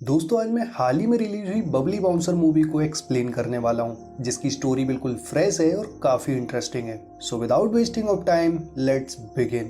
दोस्तों, आज मैं हाल ही में रिलीज हुई बबली बाउंसर मूवी को एक्सप्लेन करने वाला हूँ, जिसकी स्टोरी बिल्कुल फ्रेश है और काफी इंटरेस्टिंग है। So without wasting of time, let's begin.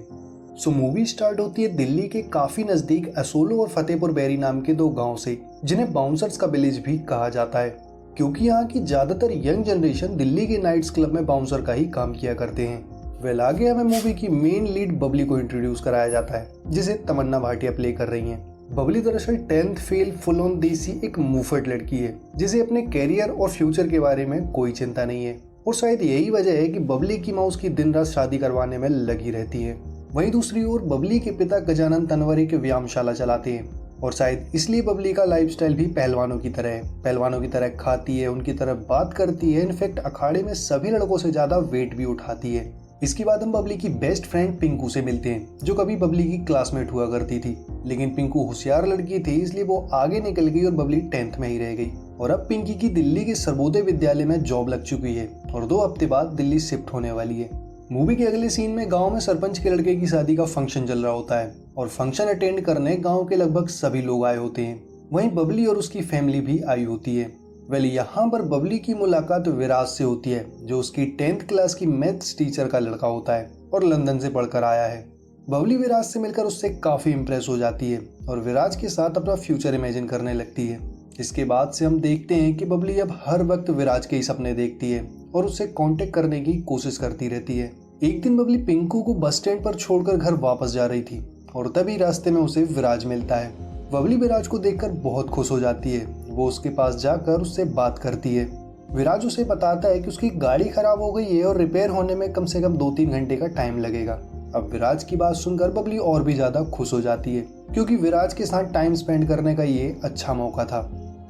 So movie start होती है दिल्ली के काफी नजदीक असोलो और फतेहपुर बैरी नाम के दो गांव से, जिन्हें बाउंसर्स का विलेज भी कहा जाता है, क्योंकि यहाँ की ज्यादातर यंग जनरेशन दिल्ली के नाइट्स क्लब में बाउंसर का ही काम किया करते हैं। वेल, आगे हमें मूवी की मेन लीड बबली को इंट्रोड्यूस कराया जाता है, जिसे तमन्ना भाटिया प्ले कर रही हैं। बबली दरअसल 10th फेल फुल ऑन देसी एक मुफट लड़की है, जिसे अपने कैरियर और फ्यूचर के बारे में कोई चिंता नहीं है, और शायद यही वजह है कि बबली की माँ उसकी दिन रात शादी करवाने में लगी रहती है। वहीं दूसरी ओर बबली के पिता गजानन तनवर एक व्यायामशाला चलाते हैं, और शायद इसलिए बबली का लाइफस्टाइल भी पहलवानों की तरह है। पहलवानों की तरह खाती है, उनकी तरह बात करती है, इनफैक्ट अखाड़े में सभी लड़कों से ज्यादा वेट भी उठाती है। इसके बाद हम बबली की बेस्ट फ्रेंड पिंकू से मिलते हैं, जो कभी बबली की क्लासमेट हुआ करती थी, लेकिन पिंकू होशियार लड़की थी, इसलिए वो आगे निकल गई और बबली 10th में ही रह गई। और अब पिंकी की दिल्ली के सर्वोदय विद्यालय में जॉब लग चुकी है और 2 हफ्ते बाद दिल्ली शिफ्ट होने वाली है। मूवी के अगले सीन में गांव में सरपंच के लड़के की शादी का फंक्शन चल रहा होता है, और फंक्शन अटेंड करने गांव के लगभग सभी लोग आए होते हैं। वहीं बबली और उसकी फैमिली भी आई होती है। वेल, यहाँ पर बबली की मुलाकात विराज से होती है, जो उसकी 10th क्लास की मैथ्स टीचर का लड़का होता है और लंदन से पढ़कर आया है। बबली विराज से मिलकर उससे काफी इम्प्रेस हो जाती है और विराज के साथ अपना फ्यूचर इमेजिन करने लगती है। इसके बाद से हम देखते हैं कि बबली अब हर वक्त विराज के ही सपने देखती है और उससे कांटेक्ट करने की कोशिश करती रहती है। एक दिन बबली पिंकू को बस स्टैंड पर छोड़कर घर वापस जा रही थी, और तभी रास्ते में उसे विराज मिलता है। बबली विराज को देखकर बहुत खुश हो जाती है। वो उसके पास जाकर उससे बात करती है। विराज उसे बताता है कि उसकी गाड़ी खराब हो गई है और रिपेयर होने में कम से कम 2-3 घंटे का टाइम लगेगा। अब विराज की बात सुनकर बबली और भी ज्यादा खुश हो जाती है, क्योंकि विराज के साथ टाइम स्पेंड करने का ये अच्छा मौका था।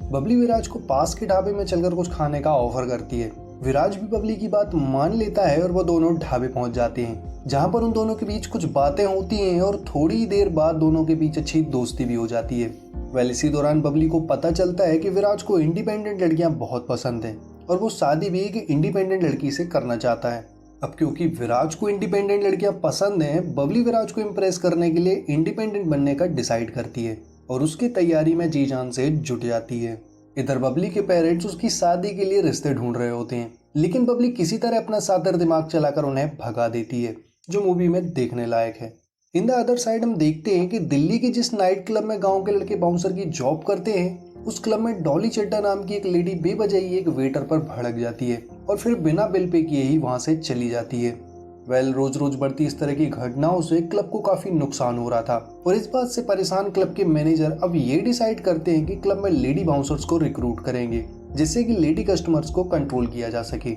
बबली विराज को पास के ढाबे में चलकर कुछ खाने का ऑफर करती है। विराज भी बबली की बात मान लेता है और वो दोनों ढाबे पहुंच जाते हैं, जहां पर उन दोनों के बीच कुछ बातें होती हैं और थोड़ी देर बाद दोनों के बीच अच्छी दोस्ती भी हो जाती है। वेल, इसी दौरान बबली को पता चलता है कि विराज को इंडिपेंडेंट लड़कियां बहुत पसंद हैं, और वो शादी भी एक इंडिपेंडेंट लड़की से करना चाहता है। अब क्योंकि विराज को इंडिपेंडेंट लड़कियां पसंद हैं, बबली विराज को इम्प्रेस करने के लिए इंडिपेंडेंट बनने का डिसाइड करती है और उसकी तैयारी में जी जान से जुट जाती है। इधर बबली के पेरेंट्स उसकी शादी के लिए रिश्ते ढूंढ रहे होते हैं, लेकिन बबली किसी तरह अपना सादर दिमाग चलाकर उन्हें भगा देती है, जो मूवी में देखने लायक है। इन द अदर साइड हम देखते हैं कि दिल्ली के जिस नाइट क्लब में गांव के लड़के बाउंसर की जॉब करते हैं, उस क्लब में डॉली चड्डा नाम की एक लेडी बेवजह ही एक वेटर पर भड़क जाती है और फिर बिना बिल पे किए ही वहां से चली जाती है। वेल, रोज रोज बढ़ती इस तरह की घटनाओं से क्लब को काफी नुकसान हो रहा था, और इस बात से परेशान क्लब के मैनेजर अब ये डिसाइड करते हैं कि क्लब में लेडी बाउंसर्स को रिक्रूट करेंगे, जिससे कि लेडी कस्टमर्स को कंट्रोल किया जा सके।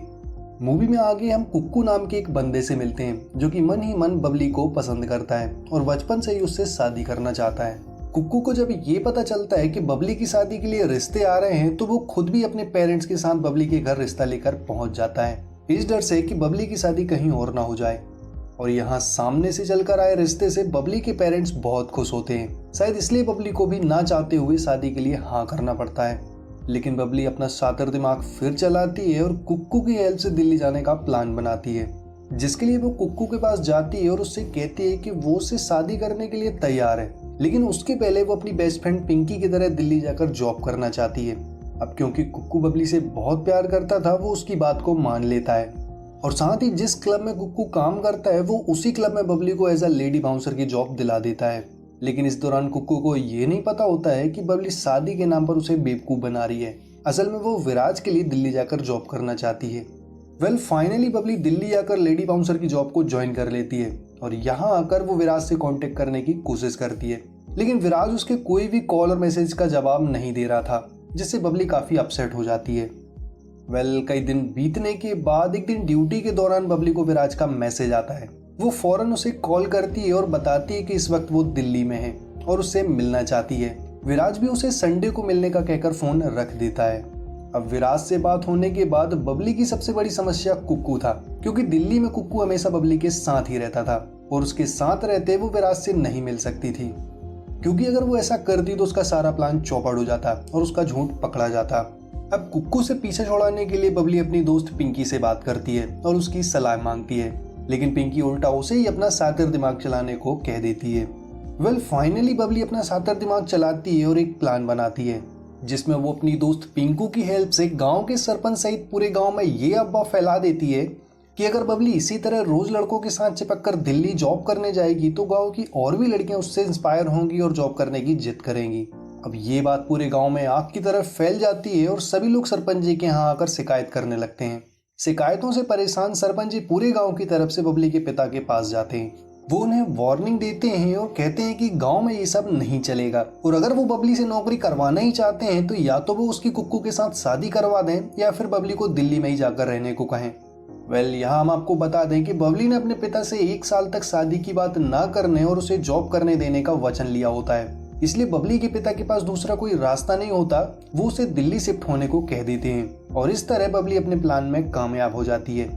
मूवी में आगे हम कुक्कू नाम के एक बंदे से मिलते हैं, जो कि मन ही मन बबली को पसंद करता है और बचपन से ही उससे शादी करना चाहता है। कुक्कू को जब ये पता चलता है कि बबली की शादी के लिए रिश्ते आ रहे हैं, तो वो खुद भी अपने पेरेंट्स के साथ बबली के घर रिश्ता लेकर पहुंच जाता है, इस डर से कि बबली की शादी कहीं और ना हो जाए। और यहाँ सामने से चलकर आए रिश्ते से बबली के पेरेंट्स बहुत खुश होते हैं, शायद इसलिए बबली को भी ना चाहते हुए शादी के लिए हाँ करना पड़ता है। लेकिन बबली अपना शातिर दिमाग फिर चलाती है और कुक्कू की हेल्प से दिल्ली जाने का प्लान बनाती है, जिसके लिए वो कुक्कू के पास जाती है और उससे कहती है कि वो उससे शादी करने के लिए तैयार है, लेकिन उसके पहले वो अपनी बेस्ट फ्रेंड पिंकी की तरह दिल्ली जाकर जॉब करना चाहती है। अब क्योंकि कुक्कू बबली से बहुत प्यार करता था, वो उसकी बात को मान लेता है, और साथ ही जिस क्लब में कुक्कू काम करता है, वो उसी क्लब में बबली को एज अ लेडी बाउंसर की जॉब दिला देता है। लेकिन इस दौरान कुक्कू को ये नहीं पता होता है कि बबली शादी के नाम पर उसे बेवकूफ बना रही है। असल में वो विराज के लिए दिल्ली जाकर जॉब करना चाहती है। वेल, फाइनली बबली दिल्ली जाकर लेडी बाउंसर की जॉब को ज्वाइन कर लेती है, और यहाँ आकर वो विराज से कांटेक्ट करने की कोशिश करती है, लेकिन विराज उसके कोई भी कॉल और मैसेज का जवाब नहीं दे रहा था, जिससे बबली काफी अपसेट हो जाती है। वेल, कई दिन बीतने के बाद एक दिन ड्यूटी के दौरान बबली को विराज का मैसेज आता है। वो फौरन उसे कॉल करती है और बताती है कि इस वक्त वो दिल्ली में है और उससे मिलना चाहती है। विराज भी उसे संडे को मिलने का कहकर फोन रख देता है। अब विराज से बात होने के बाद बबली की सबसे बड़ी समस्या कुक्कू था, क्योंकि दिल्ली में कुक्कू हमेशा बबली के साथ ही रहता था और उसके साथ रहते वो विराज से नहीं मिल सकती थी, क्योंकि अगर वो ऐसा करती तो उसका सारा प्लान चौपट हो जाता और उसका झूठ पकड़ा जाता। अब कुक्कू से पीछे छुड़ाने के लिए बबली अपनी दोस्त पिंकी से बात करती है और उसकी सलाह मांगती है, लेकिन पिंकी उल्टा उसे ही अपना सातिर दिमाग चलाने को कह देती है। फाइनली बबली अपना सातर दिमाग चलाती है और एक प्लान बनाती है जिसमें वो अपनी दोस्त पिंकू की हेल्प से गांव के सरपंच सहित पूरे गांव में ये अफवाह फैला देती है कि अगर बबली इसी तरह रोज लड़कों के साथ चिपक कर दिल्ली जॉब करने जाएगी तो गांव की और भी लड़कियां उससे इंस्पायर होंगी और जॉब करने की जिद करेंगी। अब ये बात पूरे गांव में आग की तरह फैल जाती है और सभी लोग सरपंच जी के यहाँ आकर शिकायत करने लगते हैं। शिकायतों से परेशान सरपंच जी पूरे गांव की तरफ से बबली के पिता के पास जाते हैं। वो उन्हें वार्निंग देते हैं और कहते हैं कि गांव में ये सब नहीं चलेगा और अगर वो बबली से नौकरी करवाना ही चाहते हैं तो या तो वो उसकी कुक्कू के साथ शादी करवा दें या फिर बबली को दिल्ली में ही जाकर रहने को कहें। यहाँ हम आपको बता दें कि बबली ने अपने पिता से 1 साल तक शादी की बात ना करने और उसे जॉब करने देने का वचन लिया होता है, इसलिए बबली के पिता के पास दूसरा कोई रास्ता नहीं होता, वो उसे दिल्ली शिफ्ट होने को कह देते हैं और इस तरह बबली अपने प्लान में कामयाब हो जाती है।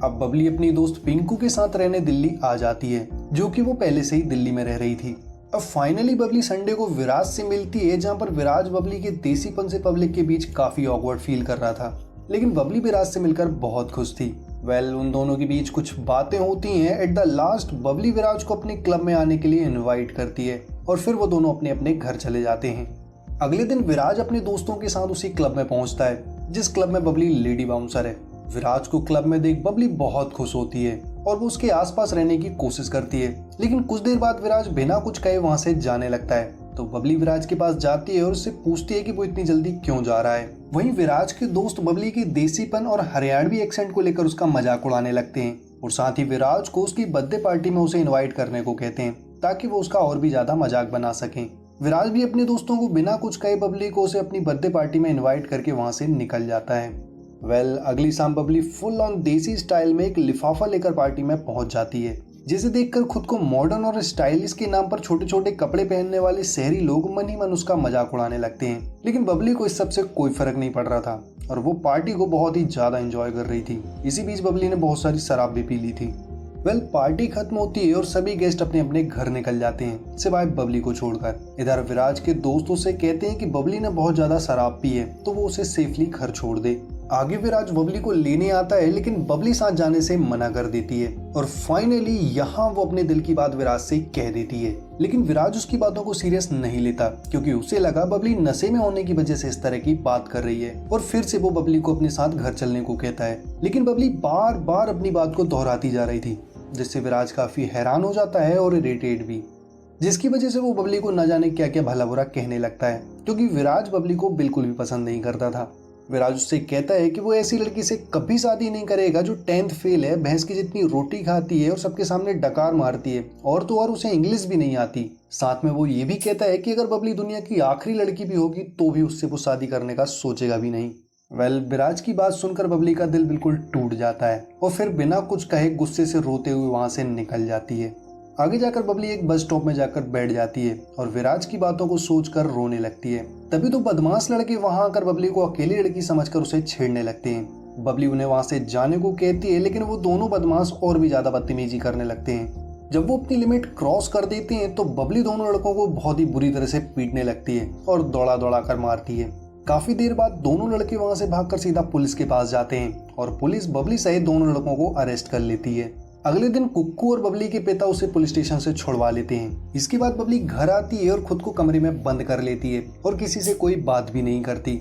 अब बबली अपनी दोस्त पिंकू के साथ रहने दिल्ली आ जाती है, जो कि वो पहले से ही दिल्ली में रह रही थी। अब फाइनली बबली संडे को विराज से मिलती है, जहाँ पर विराज बबली के देसीपन से पब्लिक के बीच काफी ऑकवर्ड फील कर रहा था, लेकिन बबली विराज से मिलकर बहुत खुश थी। उन दोनों के बीच कुछ बातें होती हैं। एट द लास्ट बबली विराज को अपने क्लब में आने के लिए इनवाइट करती है और फिर वो दोनों अपने अपने घर चले जाते हैं। अगले दिन विराज अपने दोस्तों के साथ उसी क्लब में पहुंचता है जिस क्लब में बबली लेडी बाउंसर है। विराज को क्लब में देख बबली बहुत खुश होती है और वो उसके आसपास रहने की कोशिश करती है, लेकिन कुछ देर बाद विराज बिना कुछ कहे वहां से जाने लगता है। तो बबली विराज के पास जाती है और उससे पूछती है कि वो इतनी जल्दी क्यों जा रहा है। वहीं विराज के दोस्त बबली के देसीपन और हरियाणवी एक्सेंट को लेकर उसका मजाक उड़ाने लगते हैं और साथ ही विराज को उसकी बर्थडे पार्टी में उसे इनवाइट करने को कहते हैं ताकि वो उसका और भी ज्यादा मजाक बना सकें। विराज भी अपने दोस्तों को बिना कुछ कहे बबली को उसे अपनी बर्थडे पार्टी में इन्वाइट करके वहां से निकल जाता है। अगली शाम बबली फुल ऑन देसी स्टाइल में एक लिफाफा लेकर पार्टी में पहुंच जाती है, जिसे देखकर खुद को मॉडर्न और स्टाइलिश के नाम पर छोटे छोटे कपड़े पहनने वाले शहरी लोग मन ही मन उसका मजाक उड़ाने लगते हैं। लेकिन बबली को इस सब से कोई फर्क नहीं पड़ रहा था और वो पार्टी को बहुत ही ज्यादा एंजॉय कर रही थी। इसी बीच बबली ने बहुत सारी शराब भी पी ली थी। पार्टी खत्म होती है और सभी गेस्ट अपने अपने घर निकल जाते हैं सिवाय बबली को छोड़कर। इधर विराज के दोस्तों से कहते हैं कि बबली ने बहुत ज्यादा शराब पी है तो वो उसे सेफली घर छोड़ दे। आगे विराज बबली को लेने आता है, लेकिन बबली साथ जाने से मना कर देती है और फाइनली यहाँ वो अपने दिल की बात विराज से कह देती है। लेकिन विराज उसकी बातों को सीरियस नहीं लेता क्योंकि उसे लगा बबली नशे में होने की वजह से इस तरह की बात कर रही है और फिर से वो बबली को अपने साथ घर चलने को कहता है। लेकिन बबली बार बार अपनी बात को दोहराती जा रही थी, जिससे विराज काफी हैरान हो जाता है और इरिटेट भी, जिसकी वजह से वो बबली को न जाने क्या क्या भला बुरा कहने लगता है क्योंकि विराज बबली को बिल्कुल भी पसंद नहीं करता था। विराज उससे कहता है कि वो ऐसी लड़की से कभी शादी नहीं करेगा जो 10th फेल है, भैंस की जितनी रोटी खाती है और सबके सामने डकार मारती है और तो और उसे इंग्लिश भी नहीं आती। साथ में वो ये भी कहता है कि अगर बबली दुनिया की आखिरी लड़की भी होगी तो भी उससे वो शादी करने का सोचेगा भी नहीं। विराज की बात सुनकर बबली का दिल बिल्कुल टूट जाता है और फिर बिना कुछ कहे गुस्से से रोते हुए वहां से निकल जाती है। आगे जाकर बबली एक बस स्टॉप में जाकर बैठ जाती है और विराज की बातों को सोचकर रोने लगती है। तभी तो बदमाश लड़के वहां आकर बबली को अकेली लड़की समझकर उसे छेड़ने लगते हैं। बबली उन्हें वहां से जाने को कहती है, लेकिन वो दोनों बदमाश और भी ज्यादा बदतमीजी करने लगते हैं। जब वो अपनी लिमिट क्रॉस कर देते हैं तो बबली दोनों लड़कों को बहुत ही बुरी तरह से पीटने लगती है और दौड़ा दौड़ा कर मारती है। काफी देर बाद दोनों लड़के वहां से भागकर सीधा पुलिस के पास जाते हैं और पुलिस बबली सहित दोनों लड़कों को अरेस्ट कर लेती है। अगले दिन कुक्कू और बबली के पिता उसे पुलिस स्टेशन से छुड़वा लेते हैं। इसके बाद बबली घर आती है और खुद को कमरे में बंद कर लेती है और किसी से कोई बात भी नहीं करती।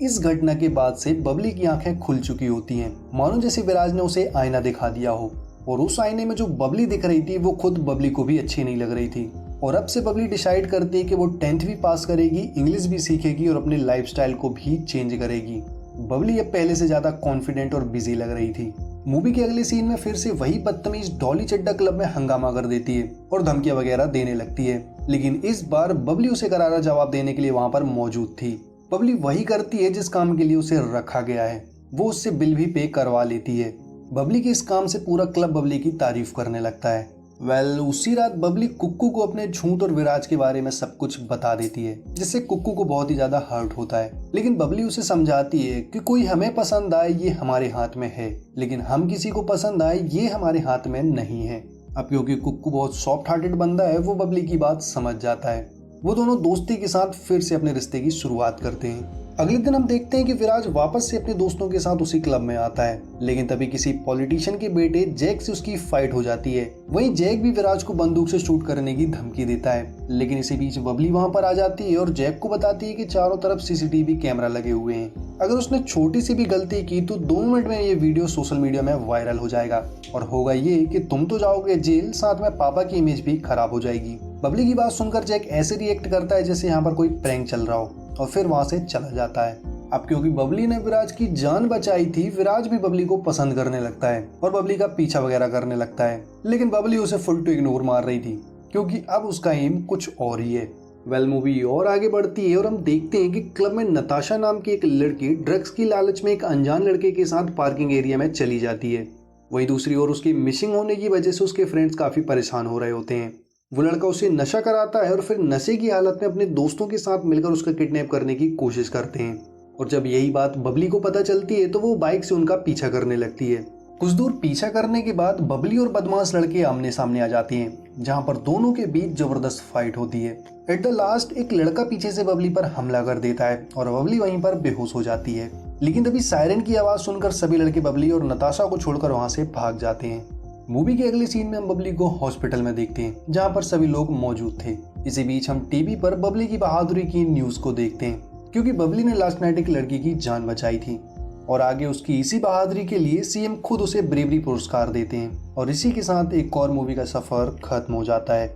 इस घटना के बाद से बबली की आंखें खुल चुकी होती हैं, मानो जैसे विराज ने उसे आईना दिखा दिया हो और उस आईने में जो बबली दिख रही थी वो खुद बबली को भी अच्छी नहीं लग रही थी। और अब से बबली डिसाइड करती है कि वो 10th भी पास करेगी, इंग्लिश भी सीखेगी और अपने लाइफस्टाइल को भी चेंज करेगी। बबली अब पहले से ज्यादा कॉन्फिडेंट और बिजी लग रही थी। मूवी के अगले सीन में फिर से वही बदतमीज डॉली चड्डा क्लब में हंगामा कर देती है और धमकियां वगैरह देने लगती है, लेकिन इस बार बबली उसे करारा जवाब देने के लिए वहां पर मौजूद थी। बबली वही करती है जिस काम के लिए उसे रखा गया है, वो उससे बिल भी पे करवा लेती है। बबली के इस काम से पूरा क्लब बबली की तारीफ करने लगता है। उसी रात बबली कुक्कू को अपने झूठ और विराज के बारे में सब कुछ बता देती है, जिससे कुक्कू को बहुत ही ज्यादा हर्ट होता है। लेकिन बबली उसे समझाती है कि कोई हमें पसंद आए ये हमारे हाथ में है, लेकिन हम किसी को पसंद आए ये हमारे हाथ में नहीं है। अब क्योंकि कुक्कू बहुत सॉफ्ट हार्टेड बंदा है, वो बबली की बात समझ जाता है। वो दोनों दोस्ती के साथ फिर से अपने रिश्ते की शुरुआत करते हैं। अगले दिन हम देखते हैं कि विराज वापस से अपने दोस्तों के साथ उसी क्लब में आता है, लेकिन तभी किसी पॉलिटिशियन के बेटे जैक से उसकी फाइट हो जाती है। वहीं जैक भी विराज को बंदूक से शूट करने की धमकी देता है, लेकिन इसी बीच बबली वहां पर आ जाती है और जैक को बताती है कि चारों तरफ सीसीटीवी कैमरा लगे हुए हैं। अगर उसने छोटी सी भी गलती की तो 2 मिनट में ये वीडियो सोशल मीडिया में वायरल हो जाएगा और होगा ये कि तुम तो जाओगे जेल, साथ में पापा की इमेज भी खराब हो जाएगी। बबली की बात सुनकर जैक ऐसे रिएक्ट करता है जैसे यहाँ पर कोई प्रैंक चल रहा हो और फिर वहां से चला जाता है। अब क्योंकि बबली ने विराज की जान बचाई थी, विराज भी बबली को पसंद करने लगता है और बबली का पीछा वगैरह करने लगता है, लेकिन बबली उसे फुल टू इग्नोर मार रही थी क्योंकि अब उसका एम कुछ और ही है। मूवी और आगे बढ़ती है और हम देखते हैं कि क्लब में नताशा नाम की एक लड़की ड्रग्स की लालच में एक अनजान लड़के के साथ पार्किंग एरिया में चली जाती है। वहीं दूसरी ओर उसकी मिसिंग होने की वजह से उसके फ्रेंड्स काफी परेशान हो रहे होते हैं। वो लड़का उसे नशा कराता है और फिर नशे की हालत में अपने दोस्तों के साथ मिलकर उसका किडनैप करने की कोशिश करते हैं। और जब यही बात बबली को पता चलती है तो वो बाइक से उनका पीछा करने लगती है। कुछ दूर पीछा करने के बाद बबली और बदमाश लड़के आमने सामने आ जाते हैं, जहां पर दोनों के बीच जबरदस्त फाइट होती है। एट द लास्ट एक लड़का पीछे से बबली पर हमला कर देता है और बबली वहीं पर बेहोश हो जाती है। लेकिन तभी सायरन की आवाज सुनकर सभी लड़के बबली और नताशा को छोड़कर वहां से भाग जाते हैं। मूवी के अगले सीन में हम बबली को हॉस्पिटल में देखते हैं, जहाँ पर सभी लोग मौजूद थे। इसी बीच हम टीवी पर बबली की बहादुरी की न्यूज को देखते हैं, क्योंकि बबली ने लास्ट नाइट एक लड़की की जान बचाई थी और आगे उसकी इसी बहादुरी के लिए सीएम खुद उसे ब्रेवरी पुरस्कार देते हैं और इसी के साथ एक और मूवी का सफर खत्म हो जाता है।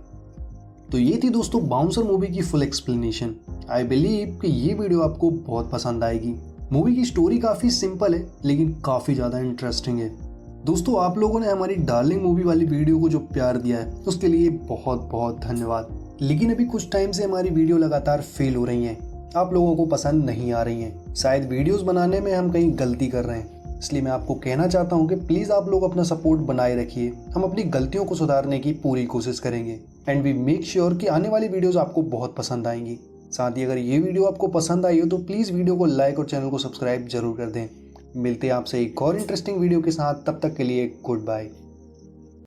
तो ये थी दोस्तों बाउंसर मूवी की फुल एक्सप्लेनेशन। आई बिलीव कि ये वीडियो आपको बहुत पसंद आएगी। मूवी की स्टोरी काफी सिंपल है लेकिन काफी ज्यादा इंटरेस्टिंग है। दोस्तों आप लोगों ने हमारी डार्लिंग मूवी वाली वीडियो को जो प्यार दिया है उसके लिए बहुत बहुत धन्यवाद। लेकिन अभी कुछ टाइम से हमारी वीडियो लगातार फेल हो रही हैं, आप लोगों को पसंद नहीं आ रही हैं। शायद वीडियोस बनाने में हम कहीं गलती कर रहे हैं, इसलिए मैं आपको कहना चाहता हूं कि प्लीज़ आप लोग अपना सपोर्ट बनाए रखिए। हम अपनी गलतियों को सुधारने की पूरी कोशिश करेंगे एंड वी मेक श्योर कि आने वाली वीडियोस आपको बहुत पसंद आएंगी। साथ ही अगर ये वीडियो आपको पसंद आई हो तो प्लीज़ वीडियो को लाइक और चैनल को सब्सक्राइब जरूर कर दें। मिलते हैं आपसे एक और इंटरेस्टिंग वीडियो के साथ, तब तक के लिए गुड बाय।